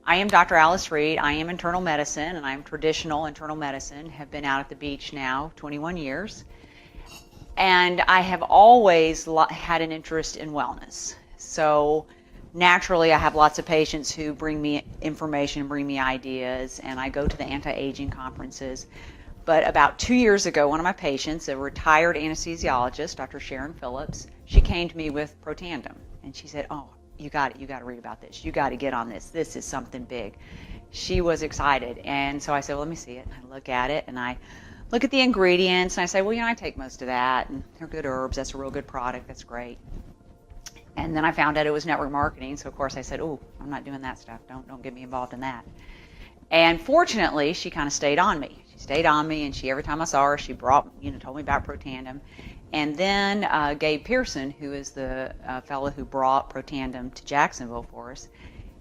I am Dr. Alice Reed. I am internal medicine, and I'm traditional internal medicine. Have been out at the beach now 21 years. And I have always had an interest in wellness. So naturally, I have lots of patients who bring me information, bring me ideas, and I go to the anti-aging conferences. But about 2 years ago, one of my patients, a retired anesthesiologist, Dr. Sharon Phillips, she came to me with Protandim. And she said, oh, you got to read about this. You got to get on this. This is something big. She was excited. And so I said, well, let me see it. And I look at it, and I look at the ingredients, and I say, well, I take most of that, and they're good herbs. That's a real good product. That's great. And then I found out it was network marketing, so of course I said, oh, I'm not doing that stuff. Don't get me involved in that. And fortunately, she kind of stayed on me. She stayed on me, and every time I saw her, she told me about Protandim. And then Gabe Pearson, who is the fellow who brought Protandim to Jacksonville for us,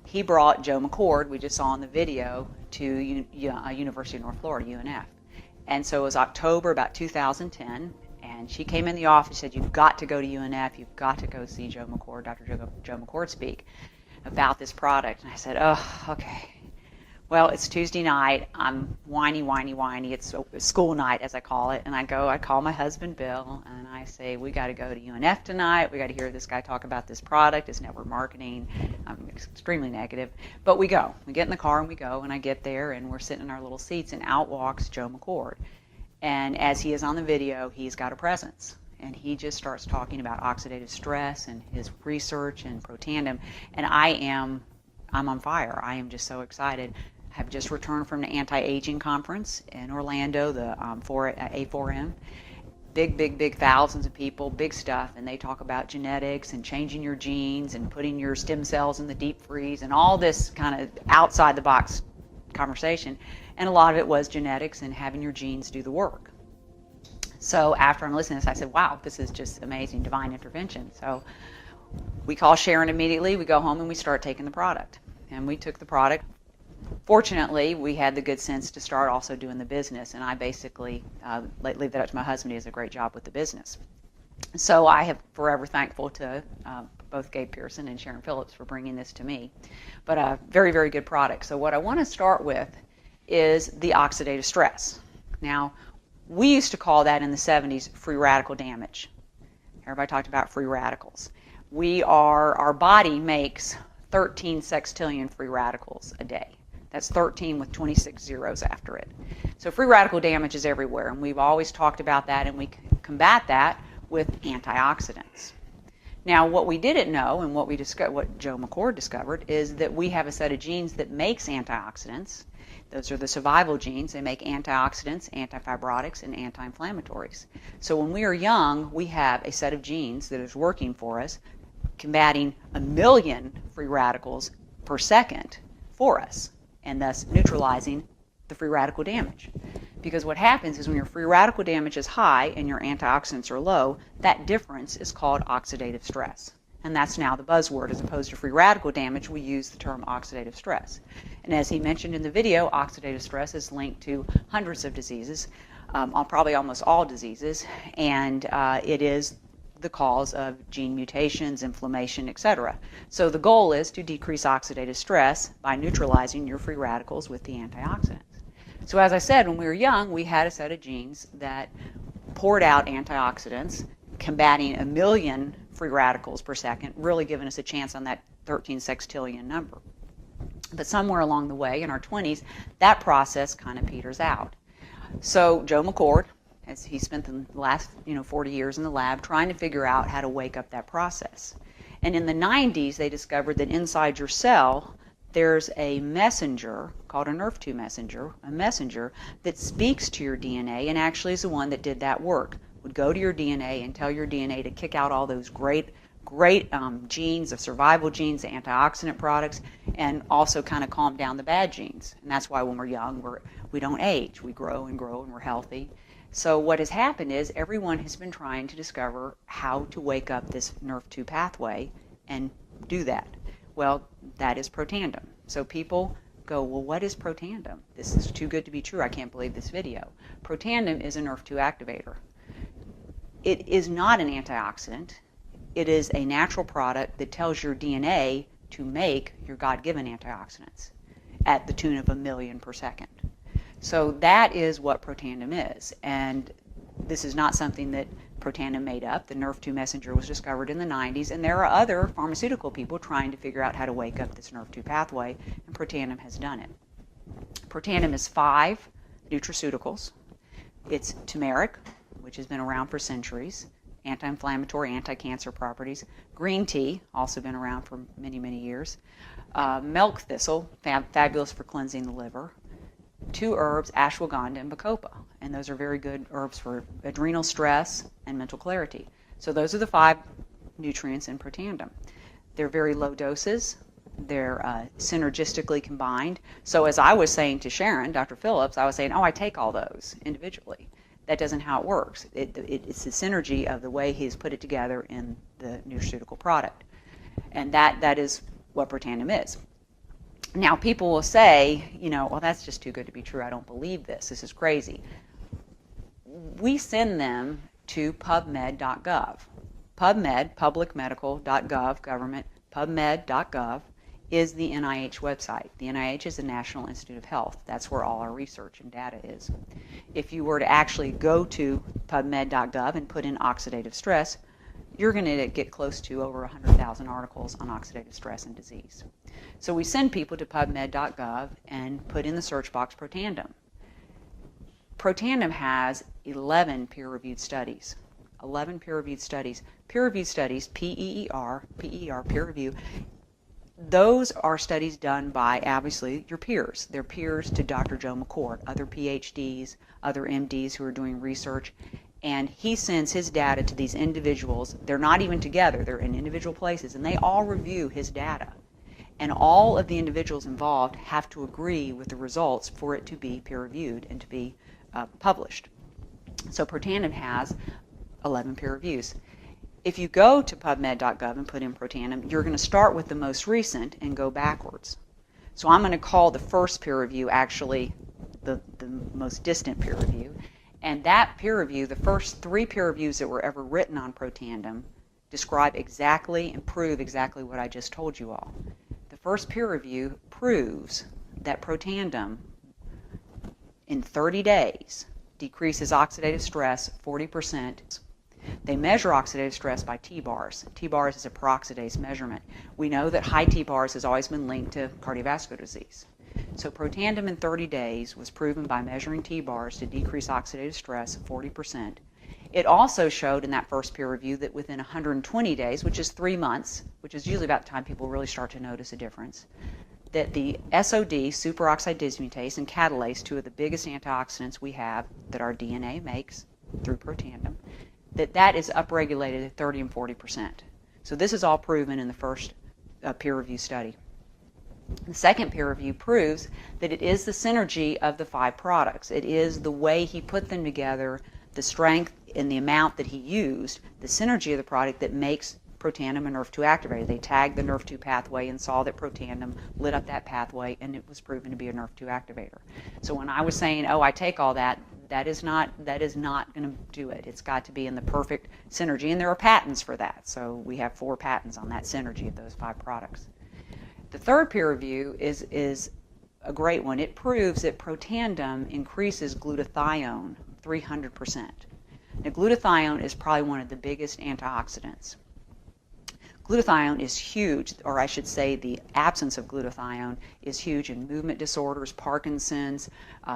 he brought Joe McCord, we just saw in the video, to University of North Florida, UNF. And so it was October about 2010, and she came in the office and said, you've got to go to UNF, you've got to go see Joe McCord, Dr. Joe McCord speak about this product. And I said, oh, okay. Well, it's Tuesday night, I'm whiny, it's school night as I call it, and I call my husband Bill, and I say, we got to go to UNF tonight, we got to hear this guy talk about this product, it's network marketing. I'm extremely negative, but we get in the car and we go, and I get there, and we're sitting in our little seats, and out walks Joe McCord. And as he is on the video, he's got a presence, and he just starts talking about oxidative stress and his research and Protandim, and I'm on fire. I am just so excited. Have just returned from the anti-aging conference in Orlando, the A4M. Big thousands of people, big stuff, and they talk about genetics and changing your genes and putting your stem cells in the deep freeze and all this kind of outside the box conversation. And a lot of it was genetics and having your genes do the work. So after I'm listening to this, I said, wow, this is just amazing, divine intervention. So we call Sharon immediately, we go home and we start taking the product. And we took the product. Fortunately, we had the good sense to start also doing the business, and I basically leave that up to my husband. He does a great job with the business. So I have forever thankful to both Gabe Pearson and Sharon Phillips for bringing this to me. But a very, very good product. So what I want to start with is the oxidative stress. Now, we used to call that in the 70s free radical damage. Everybody talked about free radicals. Our body makes 13 sextillion free radicals a day. That's 13 with 26 zeros after it. So free radical damage is everywhere, and we've always talked about that, and we combat that with antioxidants. Now, what we didn't know, and what Joe McCord discovered, is that we have a set of genes that makes antioxidants. Those are the survival genes. They make antioxidants, antifibrotics, and anti-inflammatories. So when we are young, we have a set of genes that is working for us, combating 1 million free radicals per second for us, and thus neutralizing the free radical damage. Because what happens is when your free radical damage is high and your antioxidants are low, that difference is called oxidative stress. And that's now the buzzword. As opposed to free radical damage, we use the term oxidative stress. And as he mentioned in the video, oxidative stress is linked to hundreds of diseases, probably almost all diseases, and it is the cause of gene mutations, inflammation, etc. So the goal is to decrease oxidative stress by neutralizing your free radicals with the antioxidants. So as I said, when we were young, we had a set of genes that poured out antioxidants, combating 1 million free radicals per second, really giving us a chance on that 13 sextillion number. But somewhere along the way, in our 20s, that process kind of peters out. So Joe McCord, as he spent the last 40 years in the lab trying to figure out how to wake up that process. And in the 90s, they discovered that inside your cell, there's a messenger called a NRF2 messenger, a messenger that speaks to your DNA and actually is the one that did that work. Would go to your DNA and tell your DNA to kick out all those great genes, the survival genes, the antioxidant products, and also kind of calm down the bad genes. And that's why when we're young, we don't age. We grow and we're healthy. So what has happened is everyone has been trying to discover how to wake up this NRF2 pathway and do that. Well, that is Protandim. So people go, well, what is Protandim? This is too good to be true. I can't believe this video. Protandim is a NRF2 activator. It is not an antioxidant. It is a natural product that tells your DNA to make your God-given antioxidants. at the tune of 1 million per second. So that is what Protandim is. And this is not something that Protandim made up. The Nrf2 messenger was discovered in the 90s, and there are other pharmaceutical people trying to figure out how to wake up this Nrf2 pathway, and Protandim has done it. Protandim is 5 nutraceuticals. It's turmeric, which has been around for centuries, anti-inflammatory, anti-cancer properties. Green tea, also been around for many, many years. Milk thistle, fabulous for cleansing the liver. 2 herbs, ashwagandha and bacopa, and those are very good herbs for adrenal stress and mental clarity. So those are the 5 nutrients in Protandim. They're very low doses. They're synergistically combined. So as I was saying to Sharon, Dr. Phillips, I was saying, I take all those individually. That doesn't how it works. It's the synergy of the way he's put it together in the nutraceutical product. And that is what Protandim is. Now, people will say, well, that's just too good to be true. I don't believe this. This is crazy. We send them to pubmed.gov. PubMed, publicmedical.gov, government, pubmed.gov is the NIH website. The NIH is the National Institute of Health. That's where all our research and data is. If you were to actually go to pubmed.gov and put in oxidative stress, you're going to get close to over 100,000 articles on oxidative stress and disease. So we send people to pubmed.gov and put in the search box Protandim. Protandim has 11 peer-reviewed studies. 11 peer-reviewed studies. Peer-reviewed studies, P-E-E-R, peer review, those are studies done by, obviously, your peers. They're peers to Dr. Joe McCord, other PhDs, other MDs who are doing research, and he sends his data to these individuals. They're not even together. They're in individual places, and they all review his data. And all of the individuals involved have to agree with the results for it to be peer-reviewed and to be published. So Protandim has 11 peer reviews. If you go to pubmed.gov and put in Protandim, you're going to start with the most recent and go backwards. So I'm going to call the first peer review actually the most distant peer review. And that peer review, the first 3 peer reviews that were ever written on Protandim, describe exactly and prove exactly what I just told you all. The first peer review proves that Protandim in 30 days decreases oxidative stress 40%. They measure oxidative stress by T-bars. T-bars is a peroxidase measurement. We know that high T-bars has always been linked to cardiovascular disease. So Protandim in 30 days was proven by measuring T-bars to decrease oxidative stress 40%. It also showed in that first peer review that within 120 days, which is 3 months, which is usually about the time people really start to notice a difference, that the SOD, superoxide dismutase, and catalase, 2 of the biggest antioxidants we have that our DNA makes through Protandim, that is upregulated at 30 and 40%. So this is all proven in the first peer review study. The second peer review proves that it is the synergy of the 5 products. It is the way he put them together, the strength and the amount that he used, the synergy of the product that makes Protandim a Nrf2 activator. They tagged the Nrf2 pathway and saw that Protandim lit up that pathway, and it was proven to be a Nrf2 activator. So when I was saying, I take all that, that is not going to do it. It's got to be in the perfect synergy, and there are patents for that. So we have 4 patents on that synergy of those 5 products. The third peer review is a great one. It proves that Protandim increases glutathione 300%. Now, glutathione is probably one of the biggest antioxidants. Glutathione is huge, or I should say the absence of glutathione is huge in movement disorders, Parkinson's,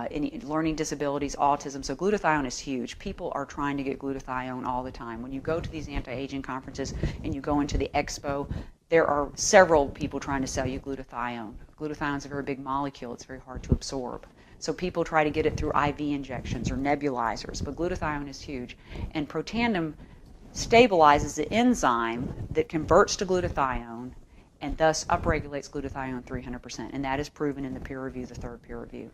any learning disabilities, autism. So glutathione is huge. People are trying to get glutathione all the time. When you go to these anti-aging conferences and you go into the expo, there are several people trying to sell you glutathione. Glutathione is a very big molecule. It's very hard to absorb. So people try to get it through IV injections or nebulizers, but glutathione is huge. And Protandim stabilizes the enzyme that converts to glutathione and thus upregulates glutathione 300%. And that is proven in the peer review, the third peer review.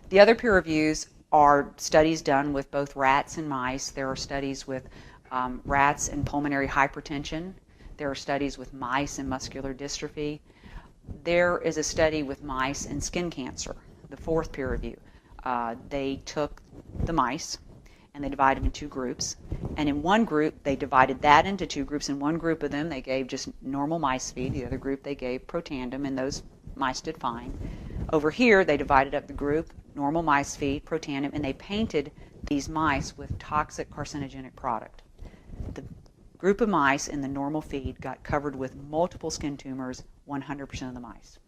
The other peer reviews are studies done with both rats and mice. There are studies with rats and pulmonary hypertension. There are studies with mice and muscular dystrophy. There is a study with mice and skin cancer, the fourth peer review. They took the mice and they divided them in 2 groups. And in one group, they divided that into 2 groups. In one group of them, they gave just normal mice feed. The other group, they gave Protandim, and those mice did fine. Over here, they divided up the group, normal mice feed, Protandim, and they painted these mice with toxic carcinogenic product. The group of mice in the normal feed got covered with multiple skin tumors, 100% of the mice.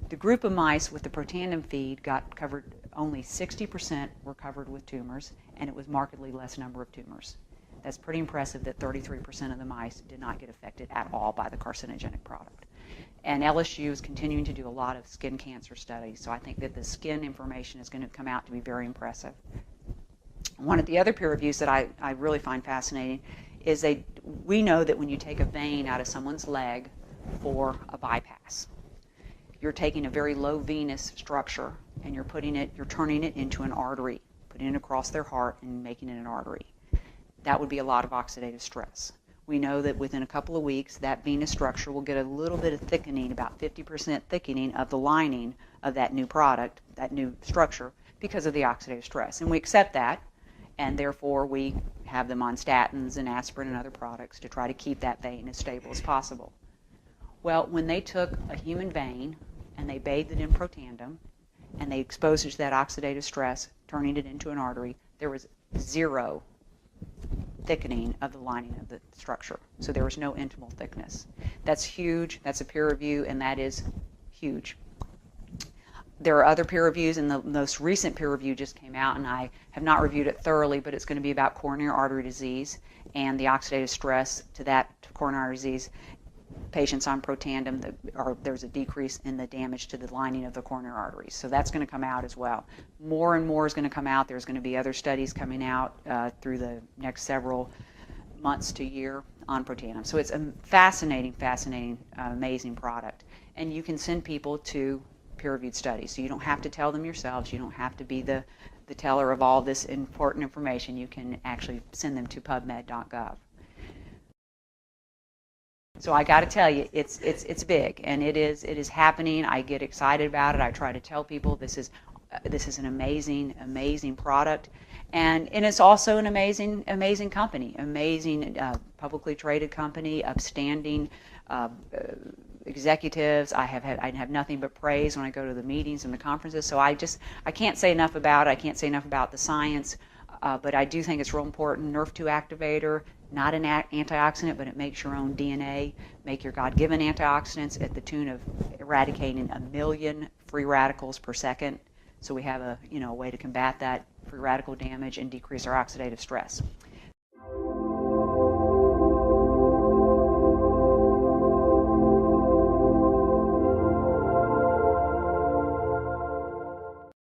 The group of mice with the Protandim feed got covered, only 60% were covered with tumors, and it was markedly less number of tumors. That's pretty impressive that 33% of the mice did not get affected at all by the carcinogenic product. And LSU is continuing to do a lot of skin cancer studies, so I think that the skin information is going to come out to be very impressive. One of the other peer reviews that I really find fascinating is we know that when you take a vein out of someone's leg for a bypass, you're taking a very low venous structure and you're turning it into an artery, putting it across their heart and making it an artery. That would be a lot of oxidative stress. We know that within a couple of weeks, that venous structure will get a little bit of thickening, about 50% thickening of the lining of that new product, that new structure, because of the oxidative stress. And we accept that, and therefore we have them on statins and aspirin and other products to try to keep that vein as stable as possible. Well, when they took a human vein and they bathed it in Protandim and they exposed it to that oxidative stress, turning it into an artery, there was zero thickening of the lining of the structure. So there was no intimal thickness. That's huge. That's a peer review, and that is huge. There are other peer reviews, and the most recent peer review just came out, and I have not reviewed it thoroughly, but it's going to be about coronary artery disease and the oxidative stress to that coronary artery disease. Patients on Protandim, there's a decrease in the damage to the lining of the coronary arteries. So that's going to come out as well. More and more is going to come out. There's going to be other studies coming out through the next several months to year on Protandim. So it's a fascinating, amazing product. And you can send people to peer-reviewed studies. So you don't have to tell them yourselves. You don't have to be the teller of all this important information. You can actually send them to pubmed.gov. So I got to tell you, it's big, and it is happening. I get excited about it. I try to tell people this is an amazing product, and it's also an amazing company, amazing publicly traded company, upstanding executives. I have nothing but praise when I go to the meetings and the conferences. So I can't say enough about it. I can't say enough about the science, but I do think it's real important. NRF2 activator. Not an antioxidant, but it makes your own DNA, make your God-given antioxidants at the tune of eradicating 1 million free radicals per second. So we have a way to combat that free radical damage and decrease our oxidative stress.